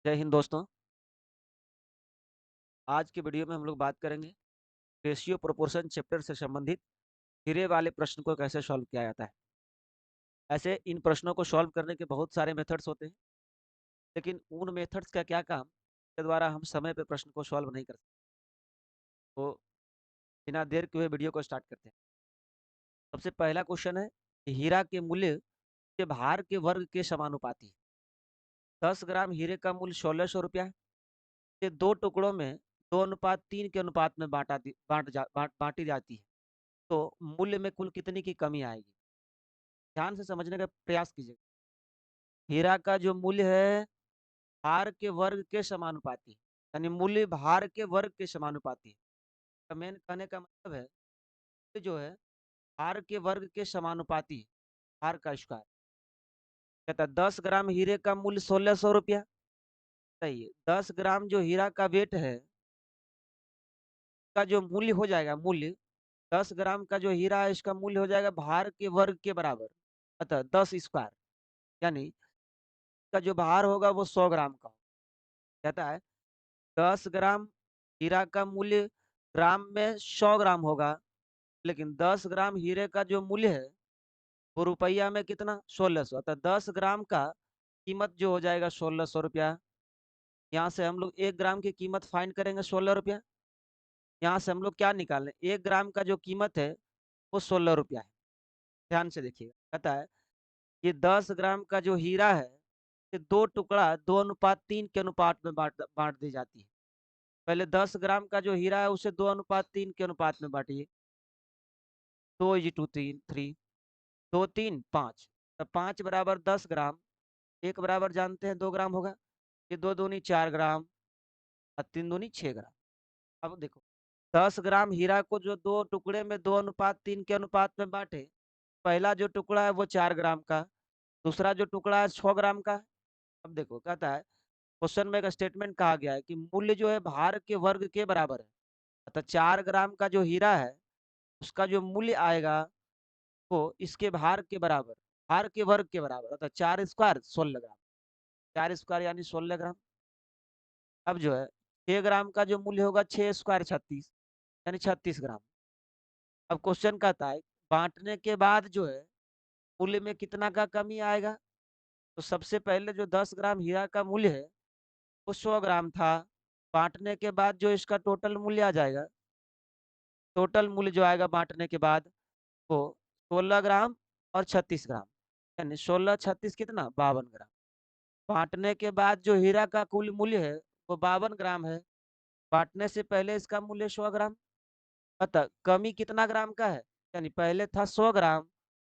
जय हिंद दोस्तों। आज के वीडियो में हम लोग बात करेंगे रेशियो प्रोपोर्शन चैप्टर से संबंधित हीरे वाले प्रश्न को कैसे सॉल्व किया जाता है। ऐसे इन प्रश्नों को सॉल्व करने के बहुत सारे मेथड्स होते हैं, लेकिन उन मेथड्स का क्या काम के द्वारा हम समय पे प्रश्न को सॉल्व नहीं कर सकते। तो बिना देर के हुए वीडियो को स्टार्ट करते हैं। सबसे पहला क्वेश्चन है कि हीरा के मूल्य के भार के वर्ग के समानुपाती है। 10 ग्राम हीरे का मूल्य 1600 रुपया है। ये दो टुकड़ों में 2:3 के अनुपात में बांटी जाती है। तो मूल्य में कुल कितनी की कमी आएगी? ध्यान से समझने का प्रयास कीजिए। हीरा का जो मूल्य है भार के वर्ग के समानुपाती है, यानी मूल्य भार के वर्ग के समानुपाती है। तो मेन कहने का मतलब है कि जो है भार के वर्ग के समानुपाती है, भार का स्क्वायर। कहता है 10 ग्राम हीरे का मूल्य 1600 रुपया। सही है। 10 ग्राम जो हीरा का वेट है का जो मूल्य हो जाएगा, मूल्य 10 ग्राम का जो हीरा है इसका मूल्य हो जाएगा भार के वर्ग के बराबर, अतः 10 स्क्वायर, यानी का जो भार होगा वो 100 ग्राम का। कहता है 10 ग्राम हीरा का मूल्य ग्राम में 100 ग्राम होगा, लेकिन 10 ग्राम हीरे का जो मूल्य है वो रुपया में कितना 1600, अतः 10 ग्राम का कीमत जो हो जाएगा 1600 रुपया। यहाँ से हम लोग 1 ग्राम की कीमत फाइंड करेंगे 16 रुपया। यहाँ से हम लोग क्या निकालें, 1 ग्राम का जो कीमत है वो 16 रुपया है। ध्यान से देखिएगा, कहता है ये 10 ग्राम का जो हीरा है ये दो टुकड़ा 2:3 के अनुपात में बांट बांट दी जाती है। पहले 10 ग्राम का जो हीरा है उसे 2:3 के अनुपात में बांटिए। 2:3, 2 3 5, तब 5 बराबर 10 ग्राम, 1 बराबर जानते हैं 2 ग्राम होगा। ये 2 दूनी 4 ग्राम और 3 दूनी 6 ग्राम। अब देखो 10 ग्राम हीरा को जो दो टुकड़े में 2:3 के अनुपात में बांटे, पहला जो टुकड़ा है वो 4 ग्राम का, दूसरा जो टुकड़ा है 6 ग्राम का। अब देखो कहता है क्वेश्चन में एक स्टेटमेंट कहा गया है कि मूल्य जो है भार के वर्ग के बराबर है, अतः 4 ग्राम का जो हीरा है उसका जो मूल्य आएगा वो इसके भार के बराबर, भार के वर्ग के बराबर, अतः 4 स्क्वायर 16 ग्राम। 4 स्क्वायर यानी 16 ग्राम। अब जो है 6 ग्राम का जो मूल्य होगा 6 स्क्वायर 36, यानी 36 ग्राम। अब क्वेश्चन कहता है बांटने के बाद जो है मूल्य में कितना का कमी आएगा। तो सबसे पहले जो 10 ग्राम हीरा का मूल्य है वो 100 ग्राम था। बांटने के बाद जो इसका टोटल मूल्य आ जाएगा, टोटल मूल्य जो आएगा बांटने के बाद वो 16 ग्राम और 36 ग्राम, यानी 16 36 कितना 52 ग्राम। बांटने के बाद जो हीरा का कुल मूल्य है वो 52 ग्राम है। बांटने से पहले इसका मूल्य 100 ग्राम, अतः कमी कितना ग्राम का है, यानी पहले था 100 ग्राम,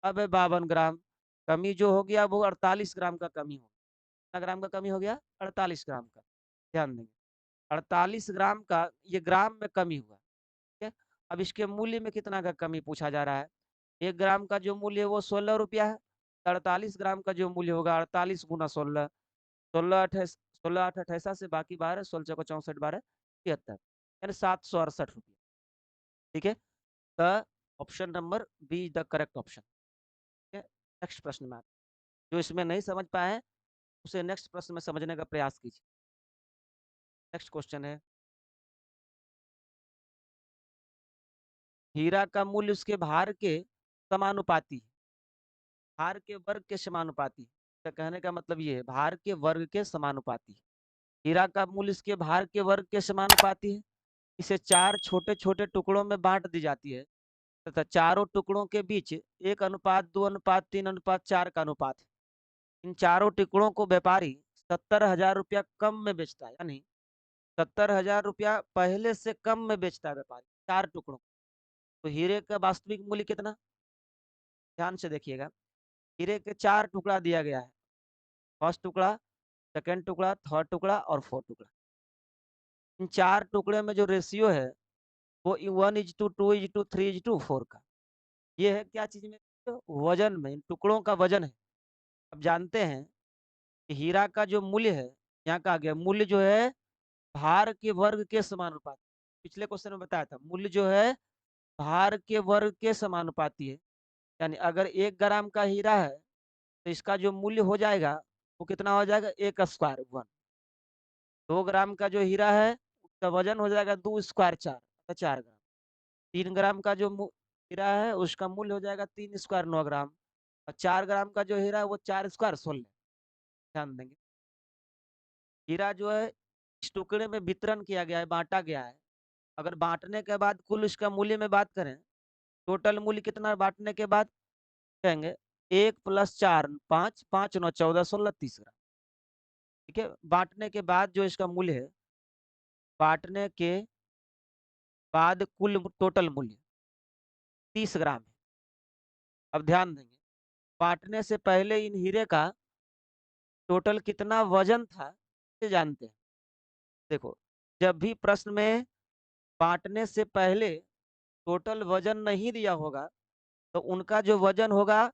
अब है 52 ग्राम। कमी जो हो गया वो 48 ग्राम का कमी हो। कितना ग्राम का कमी हो गया, 48 ग्राम का। ध्यान देंगे 48 ग्राम का ये ग्राम में कमी हुआ। ठीक है। अब इसके मूल्य में कितना का कमी पूछा जा रहा है। 1 ग्राम का जो मूल्य है वो 16 रुपया है। 48 ग्राम का जो मूल्य होगा 48 गुना 16, 16 8 से बाकी 12, 16 को 64 12 73, यानी 768 रुपया। ठीक है। The option number B is the correct option. ठीक है। नेक्स्ट प्रश्न में जो इसमें नहीं समझ पाए हैं उसे नेक्स्ट प्रश्न में समझने का प्रयास कीजिए। नेक्स्ट क्वेश्चन है हीरा का मूल्य उसके भार के समानुपाती है। भार के वर्ग के समानुपाती। तो कहने का मतलब ये है भार के वर्ग के समानुपाती। हीरा का मूल्य इसके भार के वर्ग के समानुपाती है। इसे 4 छोटे छोटे टुकड़ों में बांट दी जाती है तथा चारों टुकड़ों के बीच 1:2:3:4 का अनुपात है। इन चारों टुकड़ों को व्यापारी 70,000 रुपया कम में बेचता है, यानी 70,000 रुपया पहले से कम में बेचता है व्यापारी 4 टुकड़ों। तो हीरे का वास्तविक मूल्य कितना, ध्यान से देखिएगा। हीरे के 4 टुकड़ा दिया गया है, फर्स्ट टुकड़ा, सेकंड टुकड़ा, थर्ड टुकड़ा और फोर्थ टुकड़ा। इन 4 टुकड़े में जो रेशियो है वो 1:2, 2:3:4 का। ये है क्या चीज में, तो वजन में, इन टुकड़ों का वजन है। अब जानते हैं कि हीरा का जो मूल्य है, यहाँ कहा गया मूल्य जो है भार के वर्ग के समानुपाती। पिछले क्वेश्चन में बताया था मूल्य जो है भार के वर्ग के समानुपाती है। यानी अगर 1 ग्राम का हीरा है तो इसका जो मूल्य हो जाएगा वो कितना हो जाएगा, 1 स्क्वायर 1। 2 ग्राम का जो हीरा है उसका वजन हो जाएगा 2 स्क्वायर 4, तो 4 ग्राम। 3 ग्राम का जो हीरा है उसका मूल्य हो जाएगा 3 स्क्वायर 9 ग्राम। और 4 ग्राम का जो हीरा है वो 4 स्क्वायर 16। ध्यान देंगे, हीरा जो है इस टुकड़े में वितरण किया गया है, बांटा गया है। अगर बांटने के बाद कुल इसका मूल्य में बात करें, टोटल मूल्य कितना बांटने के बाद कहेंगे 1 + 4 5, 5 9 14 16 30 ग्राम। ठीक है, बांटने के बाद जो इसका मूल्य है, बांटने के बाद कुल टोटल मूल्य 30 ग्राम है। अब ध्यान देंगे, बांटने से पहले इन हीरे का टोटल कितना वजन था ये जानते हैं। देखो, जब भी प्रश्न में बांटने से पहले टोटल वजन नहीं दिया होगा तो उनका जो वजन होगा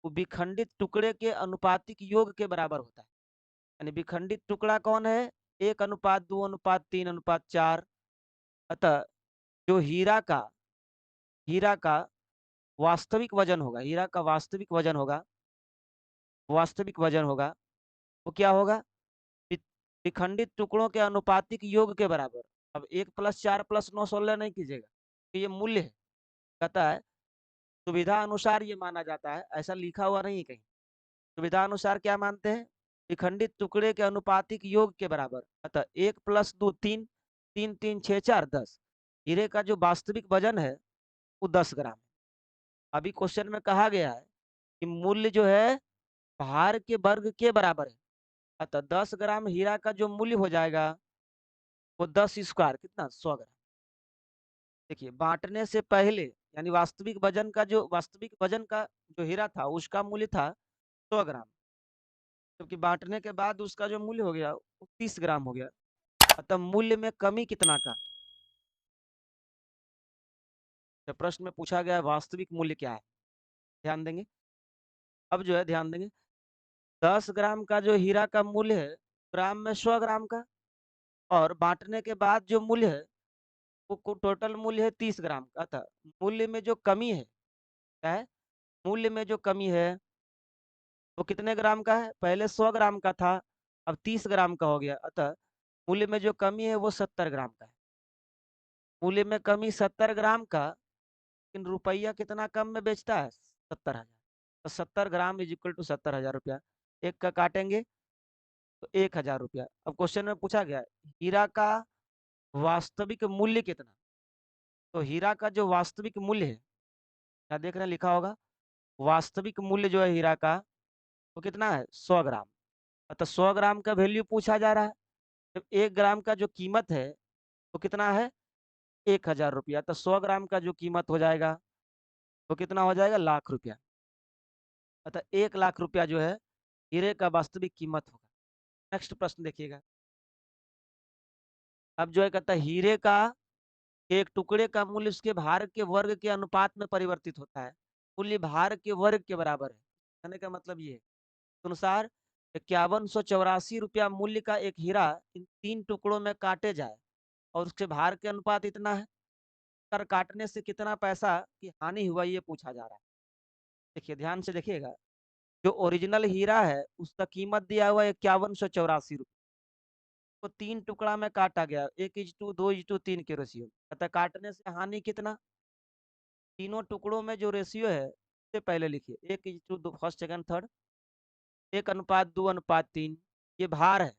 वो विखंडित टुकड़े के अनुपातिक योग के बराबर होता है। यानी विखंडित टुकड़ा कौन है, 1:2:3:4। अतः जो हीरा का वास्तविक वजन होगा, हीरा का वास्तविक वजन होगा वो क्या होगा, विखंडित टुकड़ों के अनुपातिक योग के बराबर। अब 1 + 4 + 9 16 नहीं कीजिएगा, तो ये मूल्य है। कहता है सुविधा अनुसार ये माना जाता है, ऐसा लिखा हुआ नहीं कहीं। सुविधा अनुसार क्या मानते हैं, विखंडित टुकड़े के अनुपातिक योग के बराबर। अतः 1 + 2 3, 3 3 6 4 10। हीरे का जो वास्तविक वजन है वो 10 ग्राम है। अभी क्वेश्चन में कहा गया है कि मूल्य जो है भार के वर्ग के बराबर है। अतः 10 ग्राम हीरा का जो मूल्य हो जाएगा वो 10 स्क्वायर कितना 100 ग्राम। देखिए, बांटने से पहले यानी वास्तविक वजन का जो हीरा था उसका मूल्य था 100 ग्राम, जबकि बांटने के बाद उसका जो मूल्य हो गया वो 30 ग्राम हो गया। अतः मूल्य में कमी कितना का, जब प्रश्न में पूछा गया वास्तविक मूल्य क्या है, ध्यान देंगे। अब जो है ध्यान देंगे, 10 ग्राम का जो हीरा का मूल्य है ग्राम में 100 ग्राम का, और बांटने के बाद जो मूल्य है वो टोटल मूल्य है 30 ग्राम का। अतः मूल्य में जो कमी है क्या है, मूल्य में जो कमी है वो कितने ग्राम का है, पहले 100 ग्राम का था अब 30 ग्राम का हो गया। अतः मूल्य में जो कमी है वो 70 ग्राम का है। मूल्य में कमी 70 ग्राम का, लेकिन रुपया कितना कम में बेचता है, 70,000। तो 70 ग्राम इज इक्वल टू 70,000 रुपया। एक का काटेंगे तो 1,000 रुपया। अब क्वेश्चन में पूछा गया हीरा का वास्तविक मूल्य कितना, तो हीरा का जो वास्तविक मूल्य है, क्या देख रहे हैं लिखा होगा, वास्तविक मूल्य जो है हीरा का वो कितना है 100 ग्राम। अतः 100 ग्राम का वैल्यू पूछा जा रहा है, जब 1 ग्राम का जो कीमत है वो कितना है 1,000 रुपया, तो 100 ग्राम का जो कीमत हो जाएगा वो कितना हो जाएगा, लाख रुपया। अतः 1,00,000 रुपया जो है हीरे का वास्तविक कीमत होगा। नेक्स्ट प्रश्न देखिएगा। अब जो है कहता है हीरे का एक टुकड़े का मूल्य उसके भार के वर्ग के अनुपात में परिवर्तित होता है। मूल्य भार के वर्ग के बराबर है, कहने का मतलब ये है अनुसार 5184 रुपया मूल्य का एक हीरा इन 3 टुकड़ों में काटे जाए और उसके भार के अनुपात इतना है, कर काटने से कितना पैसा की हानि हुआ ये पूछा जा रहा है। देखिए ध्यान से देखिएगा, जो ओरिजिनल हीरा है उसका कीमत दिया हुआ है 5184 रुपये, तो 3 टुकड़ा में काटा गया 1:2 2:3 के रेशियो। अतः काटने से हानि कितना, तीनों टुकड़ों में जो रेशियो है उससे पहले लिखिए 1:2 फर्स्ट सेकंड थर्ड, 1:2:3। ये भार है,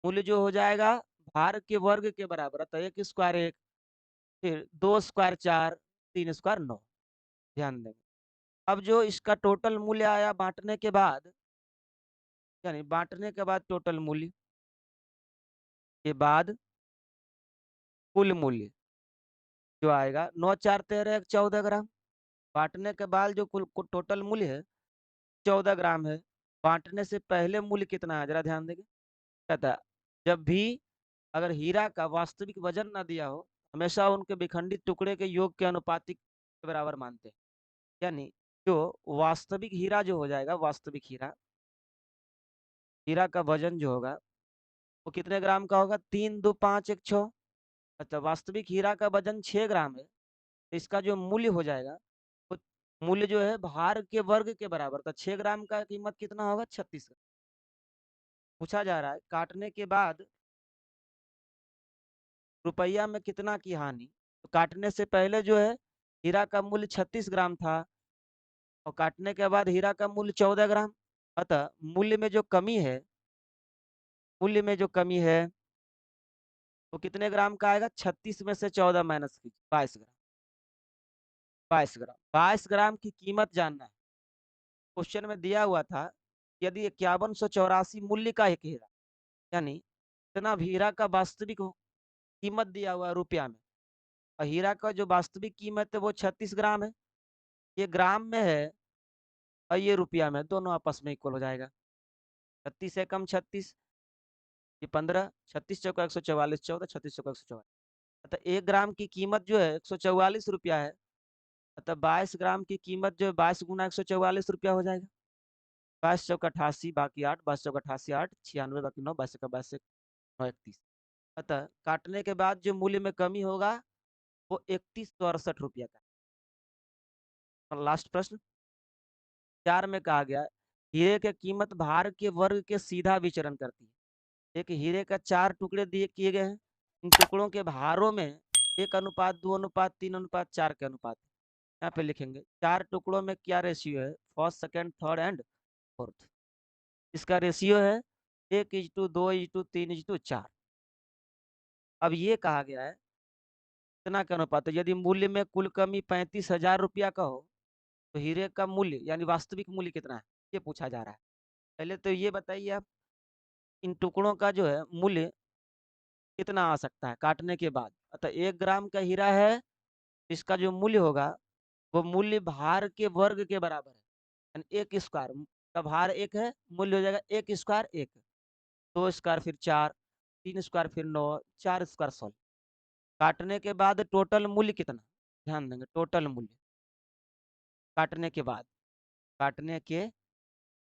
मूल्य जो हो जाएगा भार के वर्ग के बराबर। अतः 1 स्क्वायर 1, फिर 2 स्क्वायर 4, 3 स्क्वायर 9। ध्यान देंगे, अब जो इसका टोटल मूल्य आया बांटने के बाद, यानी बांटने के बाद टोटल मूल्य के बाद कुल मूल्य जो आएगा 9 4 13 14 ग्राम। बांटने के बाद जो कुल टोटल मूल्य है 14 ग्राम है। बांटने से पहले मूल्य कितना है जरा ध्यान देंगे। कहता है जब भी अगर हीरा का वास्तविक वजन ना दिया हो, हमेशा उनके विखंडित टुकड़े के योग के अनुपातिक के बराबर मानते हैं। यानी जो वास्तविक हीरा जो हो जाएगा, वास्तविक हीरा का वजन जो होगा वो कितने ग्राम का होगा, 3 2 5 1 6। अच्छा, वास्तविक हीरा का वजन 6 ग्राम है, तो इसका जो मूल्य हो जाएगा वो मूल्य जो है भार के वर्ग के बराबर। तो 6 ग्राम का कीमत कितना होगा, 36 ग्राम। पूछा जा रहा है काटने के बाद रुपया में कितना की हानि, तो काटने से पहले जो है हीरा का मूल्य 36 ग्राम था और काटने के बाद हीरा का मूल्य 14 ग्राम। अतः मूल्य में जो कमी है वो कितने ग्राम का आएगा, 36 में से 14 माइनस कीजिए, 22 ग्राम। 22 ग्राम की कीमत जानना है। क्वेश्चन में दिया हुआ था यदि 5184 मूल्य का एक हीरा, यानी इतना हीरा का वास्तविक कीमत दिया हुआ है रुपया में, और हीरा का जो वास्तविक कीमत है वो 36 ग्राम है। ये ग्राम में है और ये रुपया में, दोनों आपस में इक्वल हो जाएगा। 36 से कम 36, ये 15, 36 चौका 144, 14, 36 चौका 144। अतः 1 ग्राम की कीमत जो है 144 रुपया है। अतः 22 ग्राम की कीमत जो है 22 गुना 144 रुपया हो जाएगा। 22 चौका 88, बाकी 8, 22 चौका 88, 8, 96, बाकी 9, 22 चौका 22, 9, 31। अतः काटने के बाद जो मूल्य में कमी होगा वो 3168 रुपया का। और लास्ट प्रश्न 4 में कहा गया हीरे की कीमत भार के वर्ग के सीधा विचरण करती है। एक हीरे का 4 टुकड़े दिए किए गए हैं, इन टुकड़ों के भारों में 1:2:3:4 के अनुपात। यहाँ पे लिखेंगे 4 टुकड़ों में क्या रेशियो है, first second third and fourth. इसका रेशियो है 1:2:3:4। अब ये कहा गया है इतना का अनुपात है, यदि मूल्य में कुल कमी 35,000 रुपया का हो तो हीरे का मूल्य यानी वास्तविक मूल्य कितना है, ये पूछा जा रहा है। पहले तो ये बताइए आप इन टुकड़ों का जो है मूल्य कितना आ सकता है काटने के बाद। अतः 1 ग्राम का हीरा है, इसका जो मूल्य होगा वो मूल्य भार के वर्ग के बराबर है, यानी 1 स्क्वायर का भार 1 है, मूल्य हो जाएगा 1 स्क्वायर 1, 2 स्क्वायर फिर 4, 3 स्क्वायर फिर 9, 4 स्क्वायर 16। काटने के बाद टोटल मूल्य कितना, ध्यान देंगे टोटल मूल्य काटने के बाद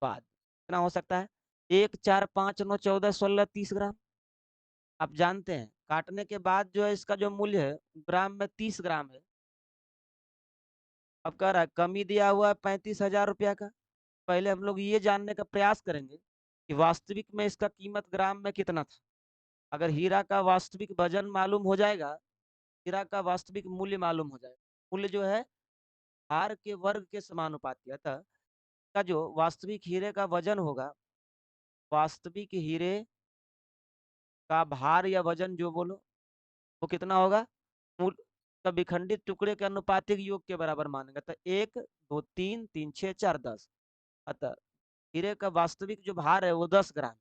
कितना हो सकता है, 1, 4, 5, 9, 14, 16, 30 ग्राम। आप जानते हैं काटने के बाद जो है इसका जो मूल्य है ग्राम में 30 ग्राम है। अब कह रहा है कमी दिया हुआ है 35,000 रुपया का। पहले हम लोग ये जानने का प्रयास करेंगे कि वास्तविक में इसका कीमत ग्राम में कितना था। अगर हीरा का वास्तविक वजन मालूम हो जाएगा, हीरा का वास्तविक मूल्य मालूम हो जाएगा, मूल्य जो है भार के वर्ग के समानुपाती, अतः का जो वास्तविक हीरे का वजन होगा, वास्तविक हीरे का भार या वजन जो बोलो वो कितना होगा, मूल का विखंडित टुकड़े के अनुपातिक योग के बराबर मानेंगे। तो 1, 2, 3, 3, 6, 4, 10। अतः हीरे का वास्तविक जो भार है वो 10 ग्राम है।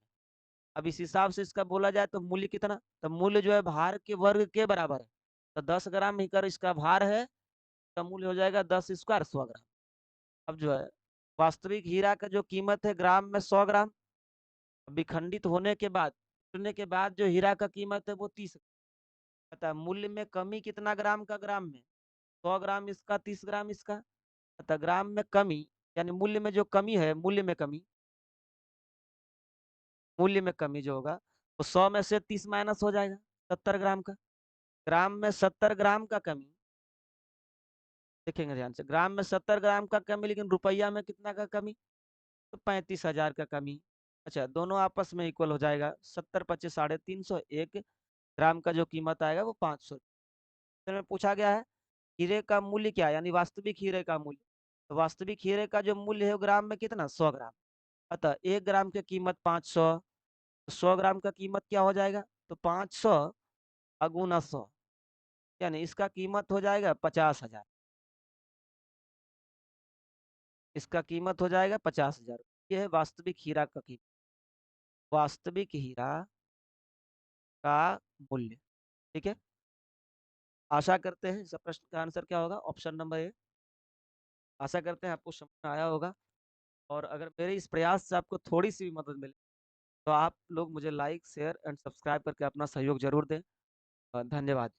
अब इस हिसाब से इसका बोला जाए तो मूल्य कितना, तो मूल्य जो है भार के वर्ग के बराबर है। तो 10 ग्राम ही कर इसका भार है, तो मूल्य हो जाएगा 10 स्क्वायर 100 ग्राम। अब जो है वास्तविक हीरा का जो कीमत है ग्राम में 100 ग्राम, विखंडित होने के बाद जो हीरा का कीमत है वो 30। अतः मूल्य में कमी कितना ग्राम का, ग्राम में 100 ग्राम इसका, 30 ग्राम इसका। अतः ग्राम में कमी यानी मूल्य में कमी जो होगा वो 100 में से 30 माइनस हो जाएगा, 70 ग्राम का। ग्राम में 70 ग्राम का कमी, देखेंगे ध्यान से, ग्राम में 70 ग्राम का कमी, लेकिन रुपया में कितना का कमी, तो 35,000 का कमी। अच्छा दोनों आपस में इक्वल हो जाएगा, 70 25 350, 1 ग्राम का जो कीमत आएगा वो 500। तो में पूछा गया है हीरे का मूल्य क्या है, यानी वास्तविक हीरे का मूल्य। तो वास्तविक हीरे का जो मूल्य है वो ग्राम में कितना, 100 ग्राम। अतः 1 ग्राम की कीमत 500, 100 ग्राम का कीमत क्या हो जाएगा, तो 500 अगुना 100, यानी इसका कीमत हो जाएगा 50,000। इसका कीमत हो जाएगा 50,000। यह है वास्तविक हीरा का कीमत, वास्तविक हीरा का मूल्य। ठीक है, आशा करते हैं इस प्रश्न का आंसर क्या होगा, ऑप्शन नंबर ए। आशा करते हैं आपको समझ में आया होगा। और अगर मेरे इस प्रयास से आपको थोड़ी सी भी मदद मिले तो आप लोग मुझे लाइक शेयर एंड सब्सक्राइब करके अपना सहयोग जरूर दें। धन्यवाद।